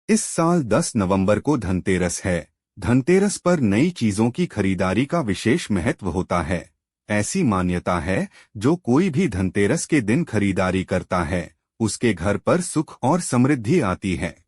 इस साल 10 नवंबर को धनतेरस है। धनतेरस पर नई चीजों की खरीदारी का विशेष महत्व होता है। ऐसी मान्यता है, जो कोई भी धनतेरस के दिन खरीदारी करता है, उसके घर पर सुख और समृद्धि आती है।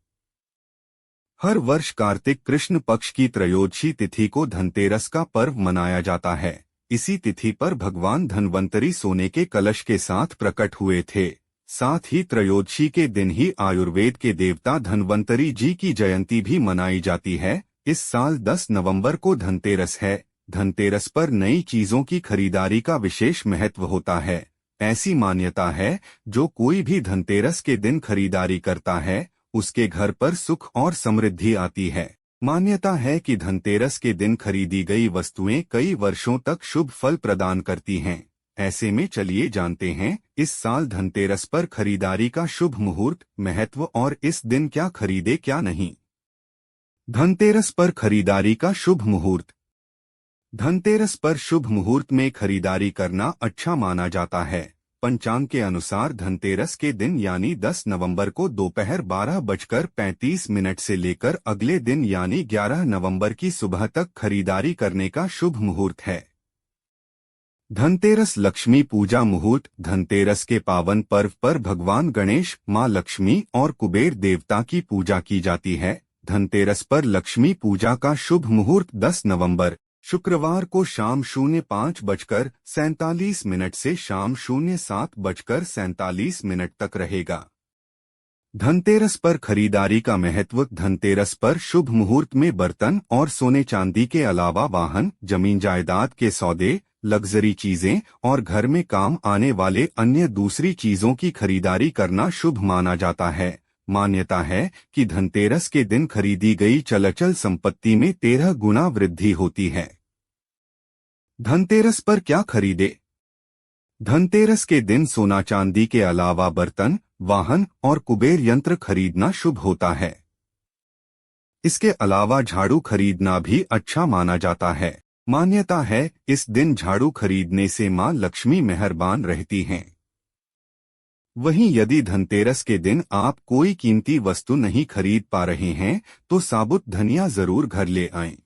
हर वर्ष कार्तिक कृष्ण पक्ष की त्रयोदशी तिथि को धनतेरस का पर्व मनाया जाता है। इसी तिथि पर भगवान धन्वंतरी सोने के कलश के साथ प्रकट हुए थे। साथ ही त्रयोदशी के दिन ही आयुर्वेद के देवता धन्वंतरी जी की जयंती भी मनाई जाती है। इस साल 10 नवंबर को धनतेरस है। धनतेरस पर नई चीजों की खरीदारी का विशेष महत्व होता है। ऐसी मान्यता है, जो कोई भी धनतेरस के दिन खरीदारी करता है, उसके घर पर सुख और समृद्धि आती है। मान्यता है कि धनतेरस के दिन खरीदी गई वस्तुएं कई वर्षों तक शुभ फल प्रदान करती हैं। ऐसे में चलिए जानते हैं, इस साल धनतेरस पर खरीदारी का शुभ मुहूर्त, महत्व और इस दिन क्या खरीदे क्या नहीं। धनतेरस पर खरीदारी का शुभ मुहूर्त। धनतेरस पर शुभ मुहूर्त में खरीदारी करना अच्छा माना जाता है। पंचांग के अनुसार धनतेरस के दिन यानी 10 नवंबर को दोपहर 12:35 से लेकर अगले दिन यानी 11 नवंबर की सुबह तक खरीदारी करने का शुभ मुहूर्त है। धनतेरस लक्ष्मी पूजा मुहूर्त। धनतेरस के पावन पर्व पर भगवान गणेश, माँ लक्ष्मी और कुबेर देवता की पूजा की जाती है। धनतेरस पर लक्ष्मी पूजा का शुभ मुहूर्त 10 नवंबर शुक्रवार को शाम 05:47 से शाम 07:47 तक रहेगा। धनतेरस पर खरीदारी का महत्व। धनतेरस पर शुभ मुहूर्त में बर्तन और सोने चांदी के अलावा वाहन, जमीन जायदाद के सौदे, लग्जरी चीजें और घर में काम आने वाले अन्य दूसरी चीजों की खरीदारी करना शुभ माना जाता है। मान्यता है कि धनतेरस के दिन खरीदी गई चल संपत्ति में 13 गुना वृद्धि होती है। धनतेरस पर क्या खरीदे। धनतेरस के दिन सोना चांदी के अलावा बर्तन, वाहन और कुबेर यंत्र खरीदना शुभ होता है। इसके अलावा झाड़ू खरीदना भी अच्छा माना जाता है। मान्यता है, इस दिन झाड़ू खरीदने से मां लक्ष्मी मेहरबान रहती हैं। वहीं यदि धनतेरस के दिन आप कोई कीमती वस्तु नहीं खरीद पा रहे हैं, तो साबुत धनिया जरूर घर ले आएं।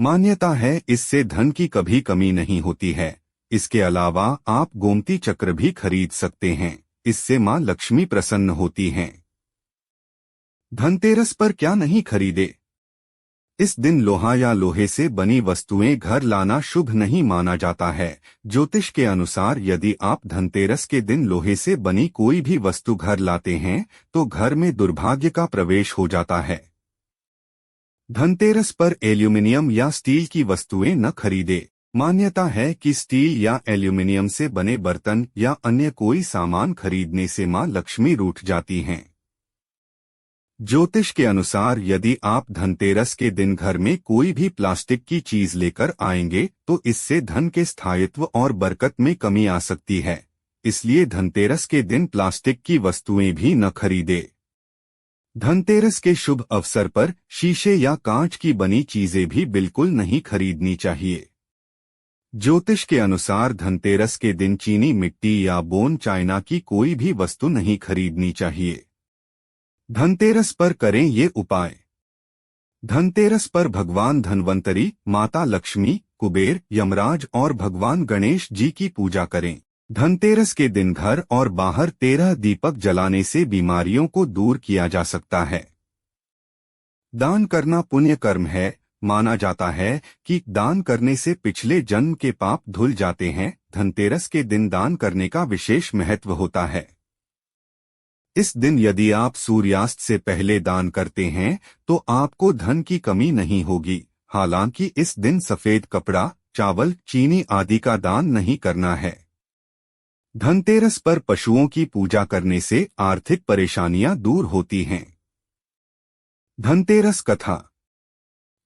मान्यता है, इससे धन की कभी कमी नहीं होती है। इसके अलावा आप गोमती चक्र भी खरीद सकते हैं। इससे मां लक्ष्मी प्रसन्न होती हैं। धनतेरस पर क्या नहीं खरीदे। इस दिन लोहा या लोहे से बनी वस्तुएं घर लाना शुभ नहीं माना जाता है। ज्योतिष के अनुसार यदि आप धनतेरस के दिन लोहे से बनी कोई भी वस्तु घर लाते हैं, तो घर में दुर्भाग्य का प्रवेश हो जाता है। धनतेरस पर एल्यूमिनियम या स्टील की वस्तुएं न खरीदे। मान्यता है कि स्टील या एल्यूमिनियम से बने बर्तन या अन्य कोई सामान खरीदने से मां लक्ष्मी रूठ जाती हैं। ज्योतिष के अनुसार यदि आप धनतेरस के दिन घर में कोई भी प्लास्टिक की चीज लेकर आएंगे, तो इससे धन के स्थायित्व और बरकत में कमी आ सकती है। इसलिए धनतेरस के दिन प्लास्टिक की वस्तुएं भी न खरीदे। धनतेरस के शुभ अवसर पर शीशे या कांच की बनी चीजें भी बिल्कुल नहीं खरीदनी चाहिए। ज्योतिष के अनुसार धनतेरस के दिन चीनी मिट्टी या बोन चाइना की कोई भी वस्तु नहीं खरीदनी चाहिए। धनतेरस पर करें ये उपाय। धनतेरस पर भगवान धन्वंतरी, माता लक्ष्मी, कुबेर, यमराज और भगवान गणेश जी की पूजा करें। धनतेरस के दिन घर और बाहर 13 दीपक जलाने से बीमारियों को दूर किया जा सकता है। दान करना पुण्य कर्म है। माना जाता है कि दान करने से पिछले जन्म के पाप धुल जाते हैं। धनतेरस के दिन दान करने का विशेष महत्व होता है। इस दिन यदि आप सूर्यास्त से पहले दान करते हैं, तो आपको धन की कमी नहीं होगी। हालांकि इस दिन सफेद कपड़ा, चावल, चीनी आदि का दान नहीं करना है। धनतेरस पर पशुओं की पूजा करने से आर्थिक परेशानियां दूर होती हैं। धनतेरस कथा।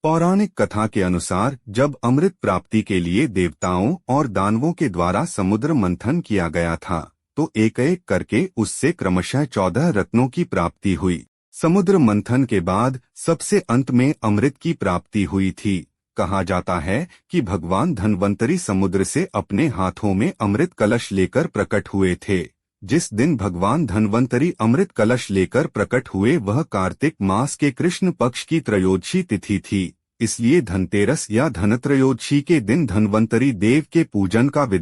पौराणिक कथा के अनुसार जब अमृत प्राप्ति के लिए देवताओं और दानवों के द्वारा समुद्र मंथन किया गया था, तो एक एक करके उससे क्रमशः 14 रत्नों की प्राप्ति हुई। समुद्र मंथन के बाद सबसे अंत में अमृत की प्राप्ति हुई थी। कहा जाता है कि भगवान धन्वंतरी समुद्र से अपने हाथों में अमृत कलश लेकर प्रकट हुए थे। जिस दिन भगवान धन्वंतरी अमृत कलश लेकर प्रकट हुए वह कार्तिक मास के कृष्ण पक्ष की त्रयोदशी तिथि थी। इसलिए धनतेरस या धनत्रयोदशी के दिन धन्वंतरी देव के पूजन का विधान